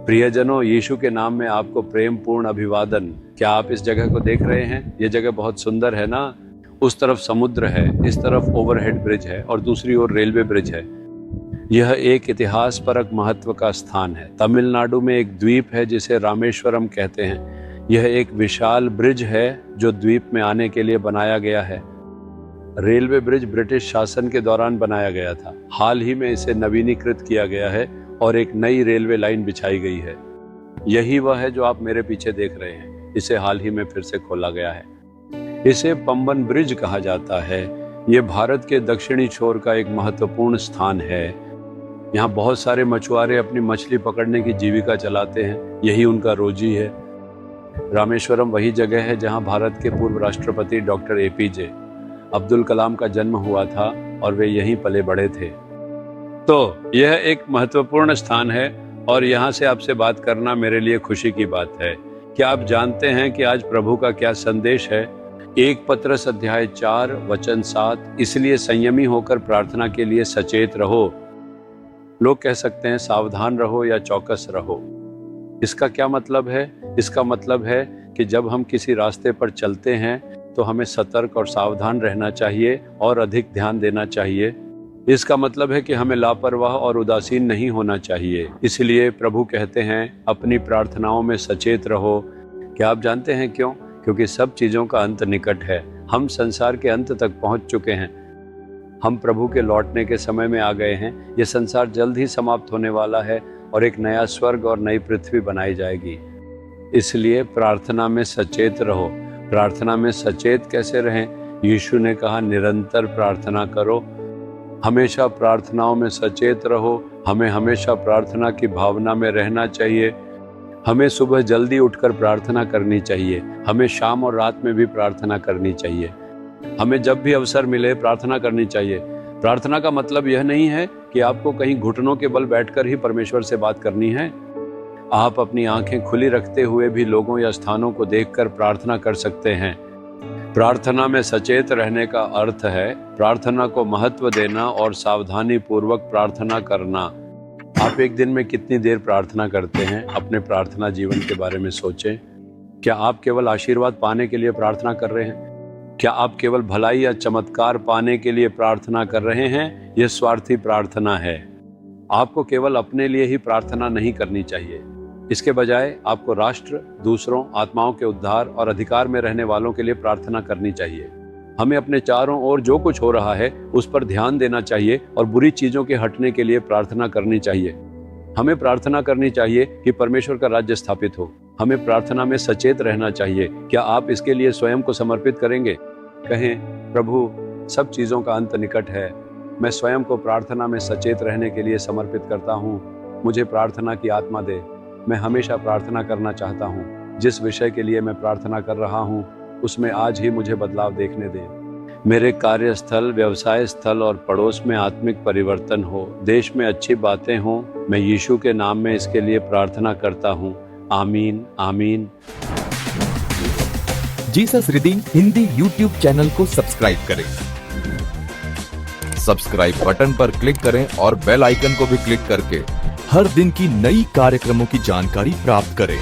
प्रियजनों, यीशु के नाम में आपको प्रेम पूर्ण अभिवादन। क्या आप इस जगह को देख रहे हैं? ये जगह बहुत सुंदर है ना। उस तरफ समुद्र है, इस तरफ ओवरहेड ब्रिज है और दूसरी ओर रेलवे ब्रिज है। यह एक इतिहास परक महत्व का स्थान है। तमिलनाडु में एक द्वीप है जिसे रामेश्वरम कहते हैं। यह एक विशाल ब्रिज है जो द्वीप में आने के लिए बनाया गया है। रेलवे ब्रिज ब्रिटिश शासन के दौरान बनाया गया था। हाल ही में इसे नवीनीकृत किया गया है और एक नई रेलवे लाइन बिछाई गई है। यही वह है जो आप मेरे पीछे देख रहे हैं। इसे हाल ही में फिर से खोला गया है। इसे पंबन ब्रिज कहा जाता है। ये भारत के दक्षिणी छोर का एक महत्वपूर्ण स्थान है। यहाँ बहुत सारे मछुआरे अपनी मछली पकड़ने की जीविका चलाते हैं। यही उनका रोजी है। रामेश्वरम वही जगह है जहाँ भारत के पूर्व राष्ट्रपति डॉक्टर APJ अब्दुल कलाम का जन्म हुआ था और वे यहीं पले बड़े थे। तो यह एक महत्वपूर्ण स्थान है और यहाँ से आपसे बात करना मेरे लिए खुशी की बात है। क्या आप जानते हैं कि आज प्रभु का क्या संदेश है? 1 पत्रस अध्याय 4 वचन 7, इसलिए संयमी होकर प्रार्थना के लिए सचेत रहो। लोग कह सकते हैं सावधान रहो या चौकस रहो। इसका क्या मतलब है? इसका मतलब है कि जब हम किसी रास्ते पर चलते हैं तो हमें सतर्क और सावधान रहना चाहिए और अधिक ध्यान देना चाहिए। इसका मतलब है कि हमें लापरवाह और उदासीन नहीं होना चाहिए। इसलिए प्रभु कहते हैं अपनी प्रार्थनाओं में सचेत रहो। क्या आप जानते हैं क्यों? क्योंकि सब चीजों का अंत निकट है। हम संसार के अंत तक पहुंच चुके हैं। हम प्रभु के लौटने के समय में आ गए हैं। ये संसार जल्द ही समाप्त होने वाला है और एक नया स्वर्ग और नई पृथ्वी बनाई जाएगी। इसलिए प्रार्थना में सचेत रहो। प्रार्थना में सचेत कैसे रहें? यीशु ने कहा निरंतर प्रार्थना करो। हमेशा प्रार्थनाओं में सचेत रहो। हमें हमेशा प्रार्थना की भावना में रहना चाहिए। हमें सुबह जल्दी उठकर प्रार्थना करनी चाहिए। हमें शाम और रात में भी प्रार्थना करनी चाहिए। हमें जब भी अवसर मिले प्रार्थना करनी चाहिए। प्रार्थना का मतलब यह नहीं है कि आपको कहीं घुटनों के बल बैठकर ही परमेश्वर से बात करनी है। आप अपनी आंखें खुली रखते हुए भी लोगों या स्थानों को देखकर प्रार्थना कर सकते हैं। प्रार्थना में सचेत रहने का अर्थ है प्रार्थना को महत्व देना और सावधानी पूर्वक प्रार्थना करना। आप एक दिन में कितनी देर प्रार्थना करते हैं? अपने प्रार्थना जीवन के बारे में सोचें। क्या आप केवल आशीर्वाद पाने के लिए प्रार्थना कर रहे हैं? क्या आप केवल भलाई या चमत्कार पाने के लिए प्रार्थना कर रहे हैं? यह स्वार्थी प्रार्थना है। आपको केवल अपने लिए ही प्रार्थना नहीं करनी चाहिए। इसके बजाय आपको राष्ट्र, दूसरों, आत्माओं के उद्धार और अधिकार में रहने वालों के लिए प्रार्थना करनी चाहिए। हमें अपने चारों ओर जो कुछ हो रहा है उस पर ध्यान देना चाहिए और बुरी चीजों के हटने के लिए प्रार्थना करनी चाहिए। हमें प्रार्थना करनी चाहिए कि परमेश्वर का राज्य स्थापित हो। हमें प्रार्थना में सचेत रहना चाहिए। क्या आप इसके लिए स्वयं को समर्पित करेंगे? कहें, प्रभु, सब चीजों का अंत निकट है। मैं स्वयं को प्रार्थना में सचेत रहने के लिए समर्पित करता हूँ। मुझे प्रार्थना की आत्मा दे। मैं हमेशा प्रार्थना करना चाहता हूँ। जिस विषय के लिए मैं प्रार्थना कर रहा हूँ उसमें आज ही मुझे बदलाव देखने दें। मेरे कार्यस्थल, व्यवसाय स्थल और पड़ोस में आत्मिक परिवर्तन हो। देश में अच्छी बातें हों। मैं यीशु के नाम में इसके लिए प्रार्थना करता हूँ। आमीन, आमीन। Jesus redeem Hindi YouTube channel को सब्सक्राइब करें। सब्सक्राइब बटन पर क्लिक करें और बेल आइकन को भी क्लिक करके हर दिन की नई कार्यक्रमों की जानकारी प्राप्त करें।